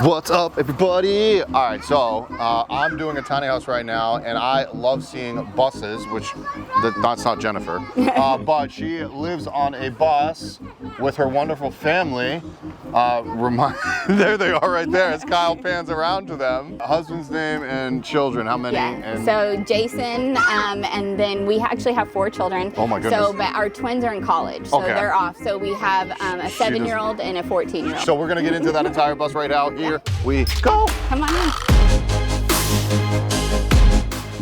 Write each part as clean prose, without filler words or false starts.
What's up, everybody? All right, so I'm doing a tiny house right now, and I love seeing buses, which that's not Jennifer, but she lives on a bus with her wonderful family. There they are right there as Kyle pans around to them. Husband's name and children, how many? Yeah, And so Jason, and then we actually have 4 children. Oh my goodness. So, but our twins are in college, so Okay. they're off. So we have a 7-year-old and a 14-year-old. So we're gonna get into that entire bus right now. Here we go. Come on in.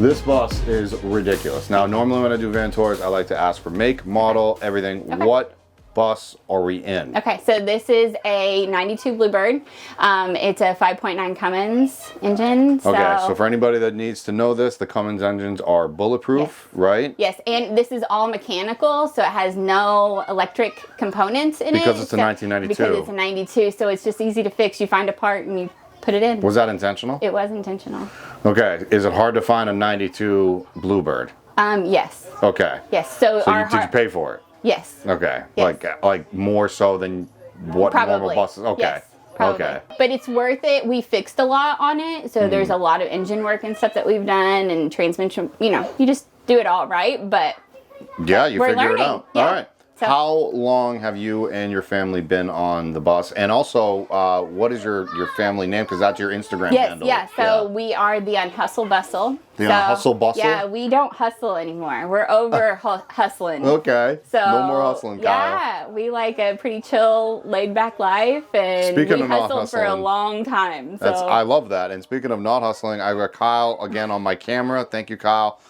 This bus is ridiculous. Now, normally when I do van tours, I like to ask for make, model, everything. Okay. What bus are we in? Okay, so this is a 92 Bluebird. It's a 5.9 Cummins engine. Okay, so for anybody that needs to know this, the Cummins engines are bulletproof, right? Yes, and this is all mechanical, so it has no electric components in it. Because it's a 1992. Because it's a 92, so it's just easy to fix. You find a part and you put it in. Was that intentional? It was intentional. Okay, is it hard to find a 92 Bluebird? Yes. Okay. Yes, so Did you pay for it? Yes. Okay, Yes. like more so than what normal Probably. buses? Okay. Yes, probably. Okay. But it's worth it. We fixed a lot on it, so there's a lot of engine work and stuff that we've done, and transmission. You know, you just do it all right, but Yeah, you we're figure learning. it out. Yeah. All right. So- How long have you and your family been on the bus? And also, what is your family name? Because that's your Instagram yes, handle. yeah. So we are the Unhustle Bustle. The Unhustle Bustle? Yeah, we don't hustle anymore. We're over hustling. Okay. So no more hustling, Kyle. Yeah, we like a pretty chill, laid-back life, and Speaking we of not hustled for a hustling, long time. So I love that. And speaking of not hustling, I got Kyle again on my camera. Thank you, Kyle,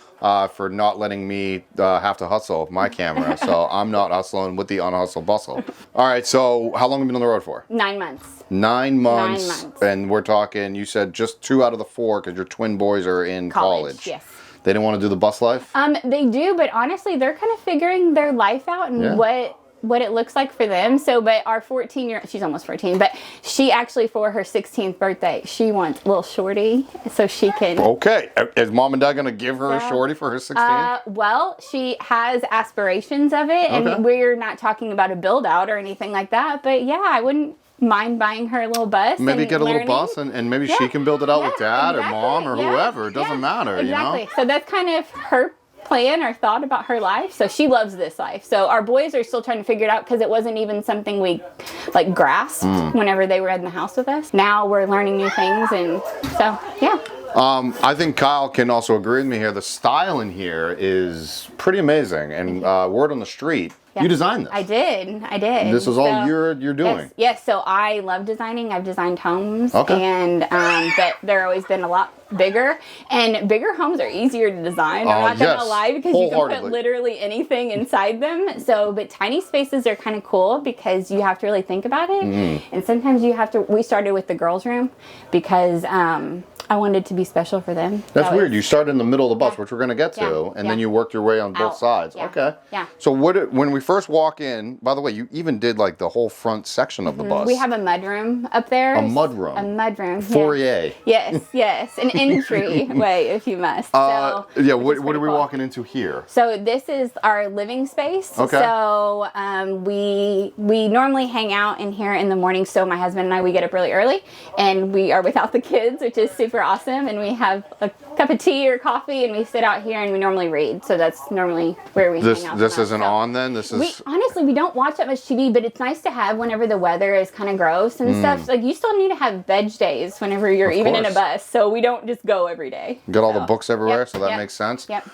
for not letting me have to hustle my camera. So I'm not hustling with the Unhustle Bustle. All right. So how long have you been on the road for? 9 months. 9 months. 9 months. And we're talking, you said just 2 out of the 4 because your twin boys are in college. Yes. They didn't want to do the bus life? They do, but honestly, they're kind of figuring their life out and what it looks like for them. So, but our 14-year-old, she's almost 14, but she actually, for her 16th birthday, she wants a little shorty so she can. Okay. Is mom and dad going to give her a shorty for her 16th? Well, she has aspirations of it, and we're not talking about a build out or anything like that, but yeah, I wouldn't mind buying her a little bus. Maybe and get a learning. little bus and maybe she can build it out with dad or mom or whoever. It doesn't matter, you know? Exactly. So that's kind of her plan or thought about her life. So she loves this life. So our boys are still trying to figure it out because it wasn't even something we like grasped whenever they were in the house with us. Now we're learning new things, and so yeah. I think Kyle can also agree with me here. The style in here is pretty amazing. And word on the street, you designed this. I did. This is all you're doing. Yes. So I love designing. I've designed homes, Okay. and but they're always been a lot bigger, and bigger homes are easier to design. I'm not gonna lie, because you can put literally anything inside them. So, but tiny spaces are kind of cool because you have to really think about it, and sometimes you have to. We started with the girls' room because I wanted it to be special for them. That's weird. You started in the middle of the bus, which we're going to get to, and then you worked your way on both sides. Yeah. Okay. Yeah. So when we first walk in, by the way, you even did like the whole front section of the bus. We have a mudroom up there. A mudroom. A mudroom. Foyer. Yeah. Yes. An entryway, if you must. What are we walking into here? So this is our living space. Okay. So we normally hang out in here in the morning. So my husband and I, we get up really early, and we are without the kids, which is super awesome. And we have a cup of tea or coffee, and we sit out here and we normally read. So that's normally where we hang out. This isn't on then? This is. Honestly, we don't watch that much TV, but it's nice to have whenever the weather is kind of gross and stuff. Like, you still need to have veg days whenever you're even in a bus. So we don't just go every day. Got all the books everywhere, so that makes sense. Yep.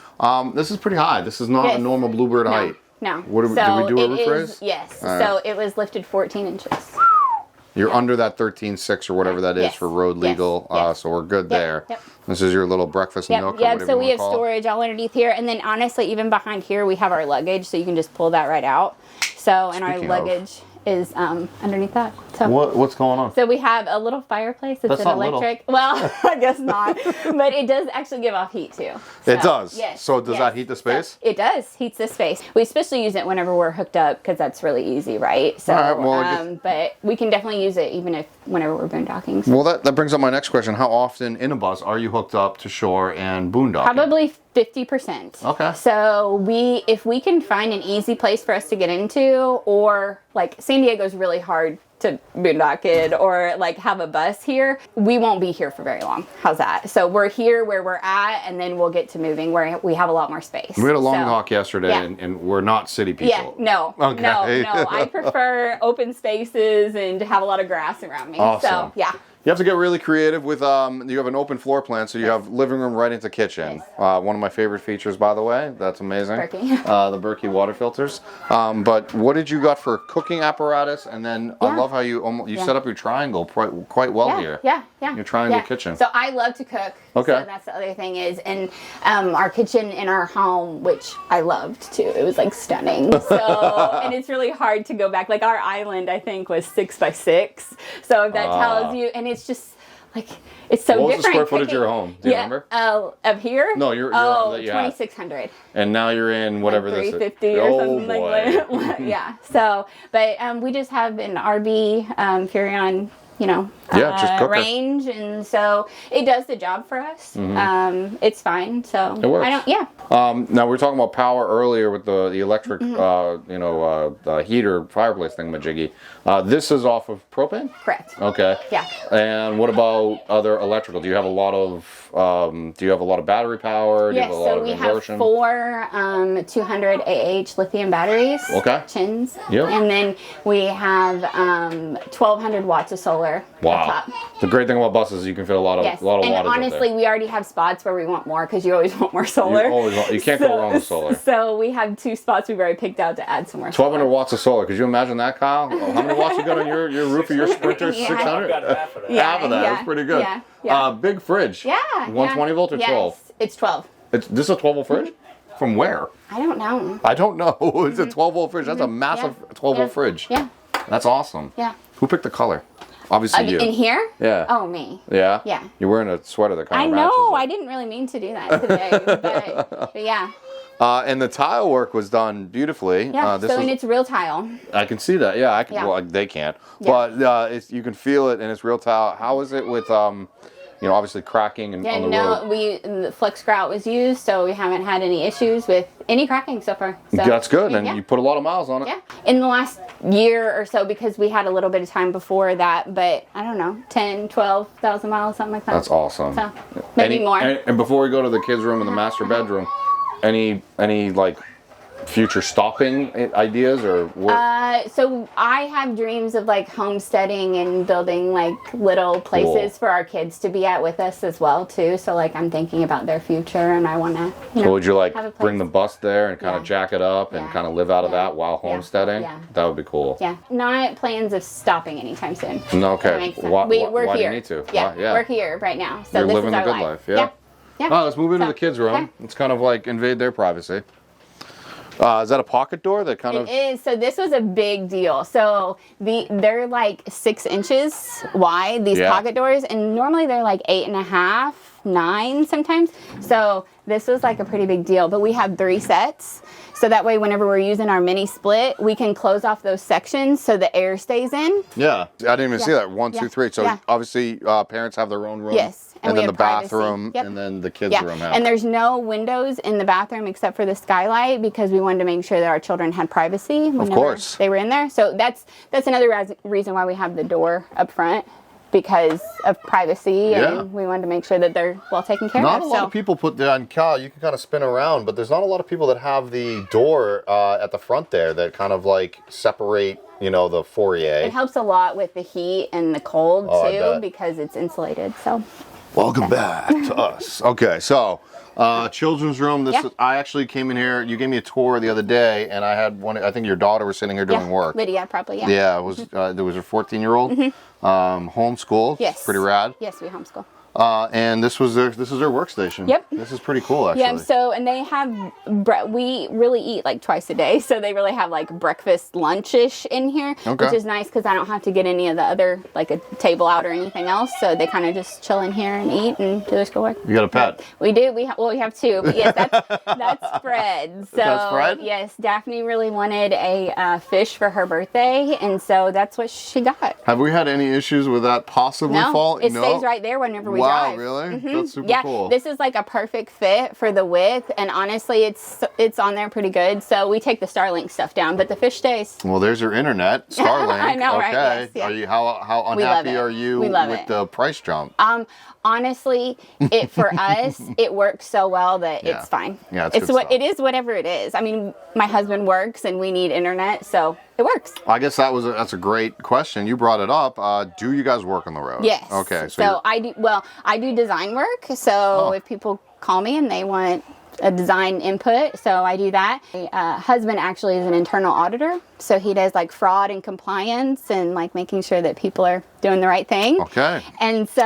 This is pretty high. This is not a normal Bluebird height. No. Did we do a roof raise? Yes. All So right. it was lifted 14 inches. You're under that 13.6 or whatever that is for road legal, so we're good there. Yep. This is your little breakfast nook or whatever So we you have want to call it. storage all underneath here, and then honestly, even behind here, we have our luggage, so you can just pull that right out. So, and our luggage is underneath that. So what's going on? So we have a little fireplace. It's an electric. Well, I guess not, but it does actually give off heat too. So, it does. Yes. So does that heat the space? So it does. Heats the space. We especially use it whenever we're hooked up because that's really easy, right? So, all right, well, but we can definitely use it even whenever we're boondocking. So. Well, that brings up my next question. How often in a bus are you hooked up to shore and boondocking? Probably 50%. Okay. So if we can find an easy place for us to get into, or like San Diego's really hard to boondock it or like have a bus here, we won't be here for very long. How's that? So we're here where we're at, and then we'll get to moving where we have a lot more space. We had a long walk yesterday, and we're not city people. Yeah, no, no. I prefer open spaces and to have a lot of grass around me. Awesome. So yeah. You have to get really creative with, you have an open floor plan, so you have living room right into kitchen. Yes. One of my favorite features, by the way. That's amazing. The Berkey water filters. But what did you got for cooking apparatus? And then I love how you set up your triangle quite well here. Yeah. Your triangle kitchen. So I love to cook. Okay. So that's the other thing is, and our kitchen in our home, which I loved too. It was like stunning. So, and it's really hard to go back. Like our island, I think, was 6 by 6. So that tells you, and it's just like, it's so different. What was the square footage of your home? Do you remember? Of here? No, you're 2,600. And now you're in whatever like 350 this is. or something like that. Yeah. So, but we just have an RB Furrion, range, and so it does the job for us. It's fine. So it works. Now we were talking about power earlier with the electric, heater fireplace thing, this is off of propane? Correct. Okay. Yeah. And what about other electrical? Do you have a lot of battery power? Yes. So we have 4 200 AH lithium batteries. Okay. Chins. Yep. And then we have 1,200 watts of solar. Wow. Up top. The great thing about buses is you can fit a lot of wattage. And honestly, we already have spots where we want more because you always want more solar. You can't go wrong with solar. So we have 2 spots we've already picked out to add some more 1,200 watts of solar. Could you imagine that, Kyle? How many watts you got on your roof of your Sprinter? 600? I've got half of that. Half of that. That's pretty good. Yeah. Big fridge. Yeah. 120 volt or 12? Yes, it's 12. This is a 12 volt fridge? From where? I don't know. I don't know. It's a 12 volt fridge. That's a massive 12 volt fridge. Yeah. That's awesome. Yeah. Who picked the color? Obviously you. In here? Yeah. Oh, me. Yeah? Yeah. You're wearing a sweater that kind of matches. matches. I didn't really mean to do that today, but yeah. And the tile work was done beautifully. Yeah, and it's real tile. I can see that. Yeah, I can. Yeah. Well, they can't. Yeah. But you can feel it, and it's real tile. How is it with obviously cracking and on the road? The Flex Grout was used, so we haven't had any issues with any cracking so far. So, that's good, and you put a lot of miles on it. Yeah. In the last year or so, because we had a little bit of time before that, but I don't know, 10, 12,000 miles, something like that. That's awesome. So maybe more. And before we go to the kids' room and the master bedroom, any like future stopping ideas or what? So I have dreams of like homesteading and building like little places for our kids to be at with us as well too. So like I'm thinking about their future, and I want to. So would you like bring the bus there and kind of jack it up and kind of live out of that while homesteading? Yeah. That would be cool. Yeah. Not plans of stopping anytime soon. No, okay. Why we're do here. you need to? Yeah. We're here right now. So you're this living is our the good life. Yeah. Yeah. Oh, let's move into the kids' room. It's kind of like invade their privacy. Is that a pocket door that kind of? It is. So this was a big deal. So they're like 6 inches wide, these pocket doors, and normally they're like 8.5, 9 sometimes. So this was like a pretty big deal. But we have 3 sets. So that way, whenever we're using our mini split, we can close off those sections so the air stays in. Yeah. I didn't even see that. 1, 2, 3. So obviously parents have their own room. Yes. And then the bathroom, and then the kids' room. And there's no windows in the bathroom except for the skylight because we wanted to make sure that our children had privacy whenever they were in there. So that's another reason why we have the door up front, because of privacy, and we wanted to make sure that they're well taken care of. Not a lot of people put that on Cal. You can kind of spin around, but there's not a lot of people that have the door at the front there that kind of like separate, the foyer. It helps a lot with the heat and the cold too because it's insulated. So. Welcome back to us. Okay, so children's room. I actually came in here. You gave me a tour the other day, and I had one. I think your daughter was sitting here doing work. Lydia, probably. Yeah. Yeah, it was. There was a 14-year-old. Homeschool. Yes. Pretty rad. Yes, we homeschool. And this is their workstation. Yep. This is pretty cool, actually. Yeah. So, and they have we really eat like twice a day, so they really have like breakfast, lunch-ish in here, which is nice because I don't have to get any of the other like a table out or anything else. So they kind of just chill in here and eat and do their schoolwork. You got a pet? We do. We have 2. But yes, that's Fred. So that's Fred? Yes, Daphne really wanted a fish for her birthday, and so that's what she got. Have we had any issues with that possibly falling? It stays right there whenever we wow, drive. really? That's super cool. This is like a perfect fit for the width, and honestly, it's on there pretty good. So we take the Starlink stuff down, but the fish stays. Well, there's your internet, Starlink. I know, okay. right? Yes, yeah. Are you how unhappy are you with the price jump? Honestly, for us, it works so well that it's fine. Yeah, it is whatever it is. I mean, my husband works and we need internet, so it works. I guess that's a great question. You brought it up. Do you guys work on the road? Yes. Okay. So I do design work. So if people call me and they want a design input, so I do that. My husband actually is an internal auditor, so he does like fraud and compliance and like making sure that people are doing the right thing. Okay. And so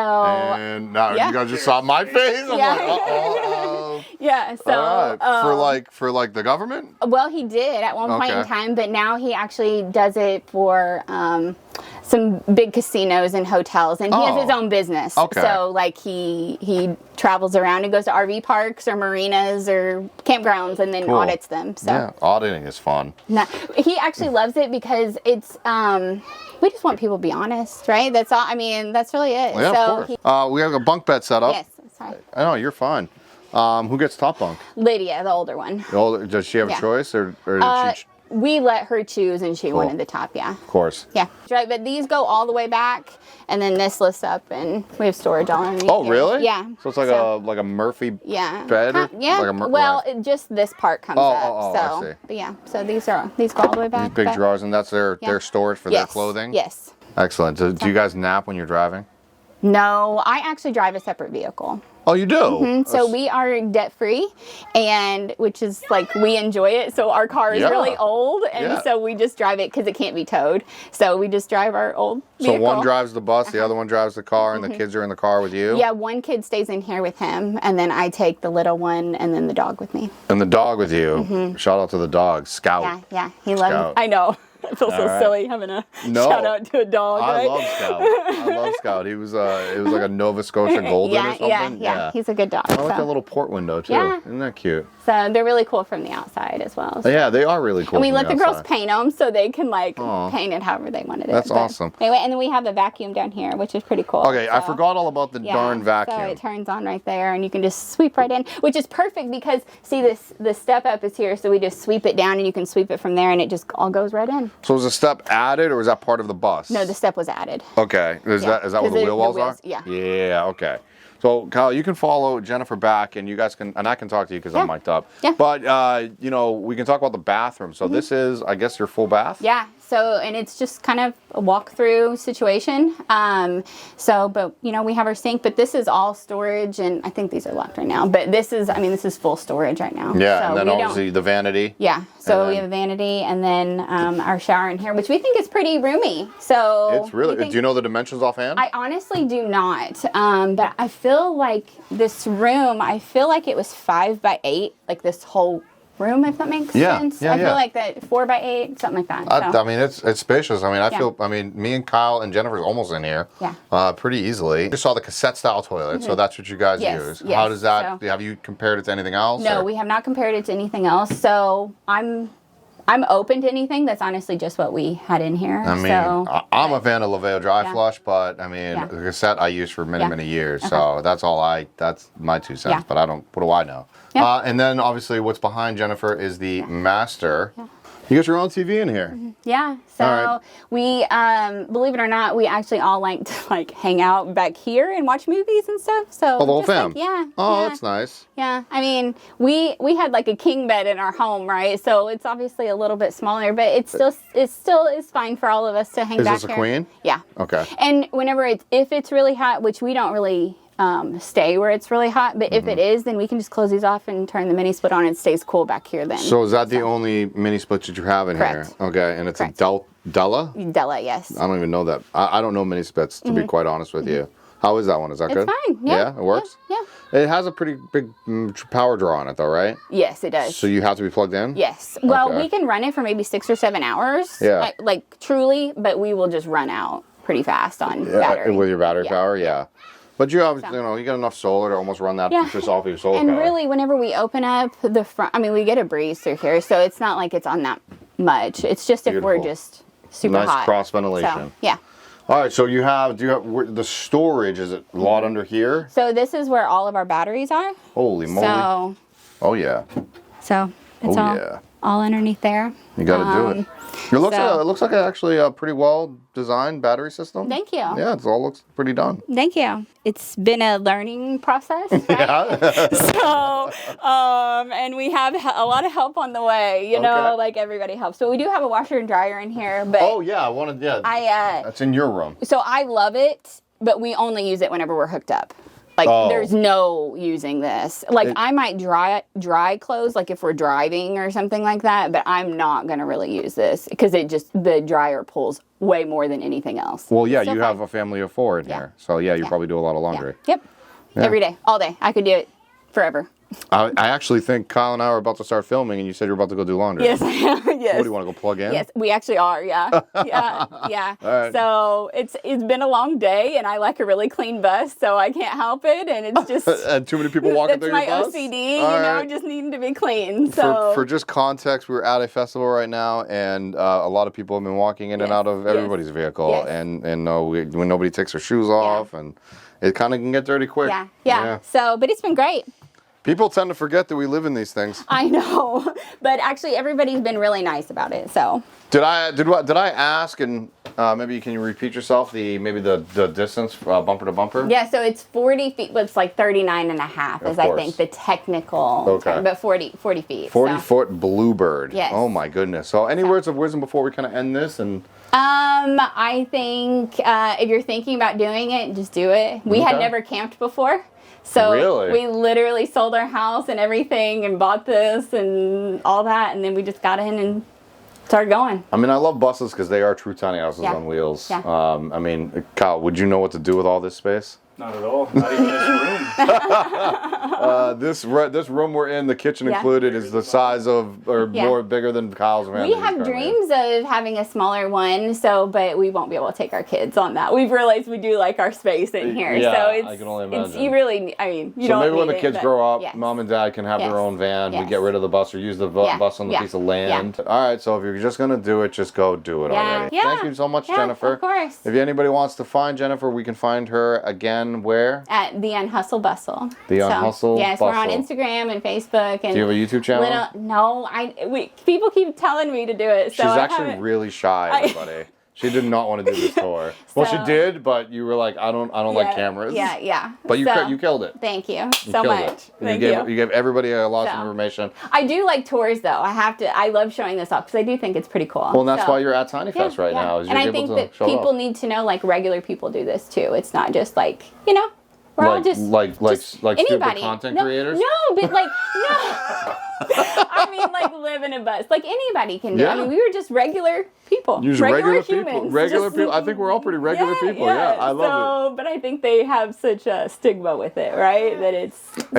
now you guys just saw my face. I'm like, uh-oh. Yeah. So all right. For the government? Well, he did at one point in time, but now he actually does it for some big casinos and hotels, and he has his own business. Okay. So like he travels around and goes to RV parks or marinas or campgrounds and then audits them. So yeah, auditing is fun. No, he actually loves it because it's we just want people to be honest, right? That's all. I mean, that's really it. Yeah, so of course. We have a bunk bed set up. Yes, sorry. I know, you're fine. Who gets top bunk? Lydia, the older one. Does she have a choice, or did she? We let her choose, and she wanted the top. Yeah. Of course. Yeah. Right, but these go all the way back, and then this lifts up, and we have storage all underneath. Oh, really? Yeah. So it's like a Murphy bed? Yeah. Like just this part comes up. So, I see. But yeah, so these go all the way back. These big drawers, and that's their storage for their clothing? Yes. Excellent. Do you guys nap when you're driving? No, I actually drive a separate vehicle. Oh, you do? Mm-hmm. So we are debt free, and which is like we enjoy it. So our car is really old, and so we just drive it because it can't be towed. So we just drive our old vehicle. So one drives the bus, the other one drives the car, and the kids are in the car with you? Yeah, one kid stays in here with him, and then I take the little one and then the dog with me. And the dog with you. Mm-hmm. Shout out to the dog, Scout. Yeah, he loves it. I know. I feel so silly having a shout out to a dog. I love Scout. I love Scout. It was like a Nova Scotia Golden or something. Yeah. He's a good dog. I like that little port window too. Yeah. Isn't that cute? So they're really cool from the outside as well. So. Yeah, they are really cool. And we let the girls paint them so they can paint it however they wanted it. That's awesome. Anyway, and then we have a vacuum down here, which is pretty cool. Okay, I forgot all about the darn vacuum. So it turns on right there, and you can just sweep right in, which is perfect because see the step up is here, so we just sweep it down, and you can sweep it from there, and it just all goes right in. So was the step added, or was that part of the bus? No, the step was added. Okay, is that what the wheel wells are? Yeah. Yeah. Okay. So, Kyle, you can follow Jennifer back, and you guys can, and I can talk to you because I'm mic'd up. Yeah. But, we can talk about the bathroom. So this is, I guess, your full bath? Yeah. So, and it's just kind of a walk-through situation. But, we have our sink, but this is all storage, and I think these are locked right now. But this is full storage right now. Yeah, so and then obviously the vanity. Yeah. So we have a vanity, and then our shower in here, which we think is pretty roomy. So it's really, do you know the dimensions offhand? I honestly do not. But I feel like this room, it was 5 by 8, like this whole room, if that makes sense. I feel like that 4 by 8, something like that. I mean, it's spacious. I mean, me and Kyle and Jennifer's almost in here. Yeah. Pretty easily. You saw the cassette style toilet, so that's what you guys use. Yes. How does that? Have you compared it to anything else? No, we have not compared it to anything else. So I'm open to anything. That's honestly just what we had in here. I mean, I'm a fan of Laveo Dry Flush, but I mean, the cassette I used for many, many years. So that's my 2 cents, but what do I know? Yeah. And then obviously what's behind Jennifer is the master. Yeah. You got your own TV in here. Yeah. So we, believe it or not, we actually all like to hang out back here and watch movies and stuff. So the whole fam. That's nice. Yeah. I mean, we had like a king bed in our home, right? So it's obviously a little bit smaller, but it still is fine for all of us to hang back here. Is this a queen? Yeah. Okay. And if it's really hot, which we don't really stay where it's really hot, but if it is, then we can just close these off and turn the mini split on. It stays cool back here then. So is that the only mini split that you have in here? Okay, and it's a Della? Della, yes. I don't even know that. I don't know mini splits, to be quite honest with you. How is that one? Is that good? It's fine. Yeah. It works? Yeah. It has a pretty big power draw on it though, right? Yes, it does. So you have to be plugged in? Yes. Well, we can run it for maybe 6 or 7 hours. Yeah. Like truly, but we will just run out pretty fast on battery. With your battery power, yeah. But you have, you got enough solar to almost run that just off your solar power. And really, whenever we open up the front, I mean, we get a breeze through here, so it's not like it's on that much. It's just if we're just super hot. Nice cross ventilation. So, yeah. All right, so do you have the storage, is it a lot under here? So this is where all of our batteries are. Holy moly. So, oh yeah. So it's all underneath there. You got to do it. It looks like actually a pretty well designed battery system. Thank you. Yeah, it all looks pretty done. Thank you. It's been a learning process, right? Yeah. So, and we have a lot of help on the way, you know, like everybody helps. So we do have a washer and dryer in here, but oh yeah, that's in your room. So I love it, but we only use it whenever we're hooked up. Like, there's no using this. Like, I might dry clothes, like if we're driving or something like that, but I'm not going to really use this because the dryer pulls way more than anything else. Well, yeah, you have a family of 4 in here. So, yeah, you probably do a lot of laundry. Yep. Every day, all day. I could do it forever. I actually think Kyle and I are about to start filming, and you said you're about to go do laundry. Yes, I am. Yes. What, do you want to go plug in? Yes, we actually are. Yeah, yeah. All right. So it's been a long day, and I like a really clean bus, so I can't help it, and it's just and too many people walking through your bus. That's my OCD, just needing to be clean. So for just context, we're at a festival right now, and a lot of people have been walking in and out of everybody's vehicle, and when nobody takes their shoes off, and it kind of can get dirty quick. Yeah. So, but it's been great. People tend to forget that we live in these things. I know, but actually everybody's been really nice about it. So did I ask, and maybe can you repeat yourself the distance bumper to bumper? Yeah, so it's 40 feet, but it's like 39 and a half is I think the technical term, but 40 feet. 40-foot bluebird. Yes. Oh my goodness. So any words of wisdom before we kind of end this? And I think if you're thinking about doing it, just do it. We had never camped before. So we literally sold our house and everything and bought this and all that, and then we just got in and started going. I mean, I love buses because they are true tiny houses on wheels. Yeah. I mean, Kyle, would you know what to do with all this space? Not at all. Not even this room. This room we're in, the kitchen included, is the size of, or more bigger than Kyle's room. We have dreams of having a smaller one, but we won't be able to take our kids on that. We've realized we do like our space in here. Yeah, so it's, I can only imagine. You really, I mean, you so don't maybe when the need kids grow up, Mom and Dad can have their own van. We get rid of the bus or use the bus on the piece of land. All right, so if you're just going to do it, just go do it already. Thank you so much, Jennifer. Of course. If anybody wants to find Jennifer, we can find her again where? At The Unhustle Bustle. The Unhustle Bustle. Yes, we're on Instagram and Facebook. And do you have a YouTube channel? No, people keep telling me to do it. So she's actually really shy, everybody. She did not want to do this tour. Well, she did, but you were like, I don't like cameras. Yeah. But you killed it. Thank you so much. You gave everybody a lot of information. I do like tours, though. I love showing this off because I do think it's pretty cool. Well, and that's why you're at Tiny Fest right now. And I think that people need to know, like, regular people do this too. It's not just like, we're all just stupid content creators. No, but like no. I mean, like live in a bus. Like anybody can do. Yeah. I mean, we were just regular people. Regular humans. People. Regular people. I think we're all pretty regular people. Yeah, I love it. But I think they have such a stigma with it, right? That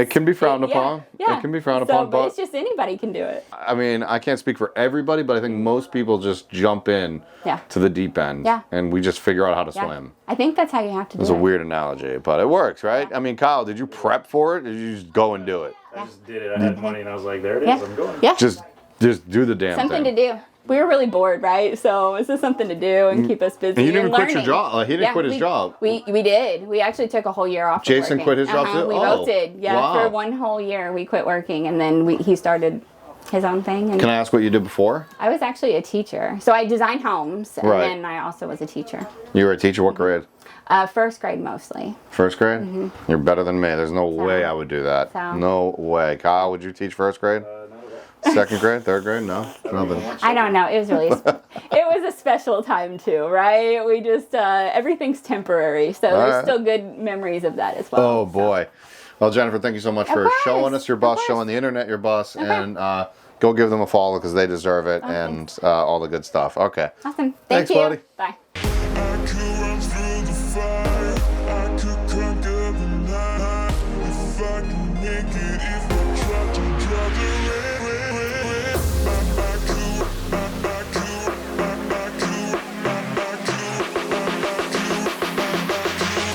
it can be frowned upon. Yeah. It can be frowned upon, but it's just anybody can do it. I mean, I can't speak for everybody, but I think most people just jump in to the deep end, and we just figure out how to swim. I think that's how you have to do it. It's a weird analogy, but it works, right? I mean, Kyle, did you prep for it, or did you just go and do it? I just did it. I had money, and I was like, there it is. I'm going. Yeah. Just do the damn thing. Something to do. We were really bored, right? So this is something to do and keep us busy. And you didn't quit your job. He didn't quit his job. We did. We actually took a whole year off. Jason quit his job too? We both did. Yeah, for one whole year we quit working, and then he started his own thing. And can I ask what you did before? I was actually a teacher. So I designed homes, and then I also was a teacher. You were a teacher? What grade? First grade mostly. First grade? Mm-hmm. You're better than me. There's no way I would do that. No way. Kyle, would you teach first grade? Second grade? Third grade? No? Nothing. I don't know. It was really, it was a special time too, right? We just, everything's temporary. So there's still good memories of that as well. Oh boy. Well, Jennifer, thank you so much for showing us your bus, showing the internet your bus, and go give them a follow because they deserve it, and all the good stuff. Okay. Awesome. Thanks, buddy. Bye.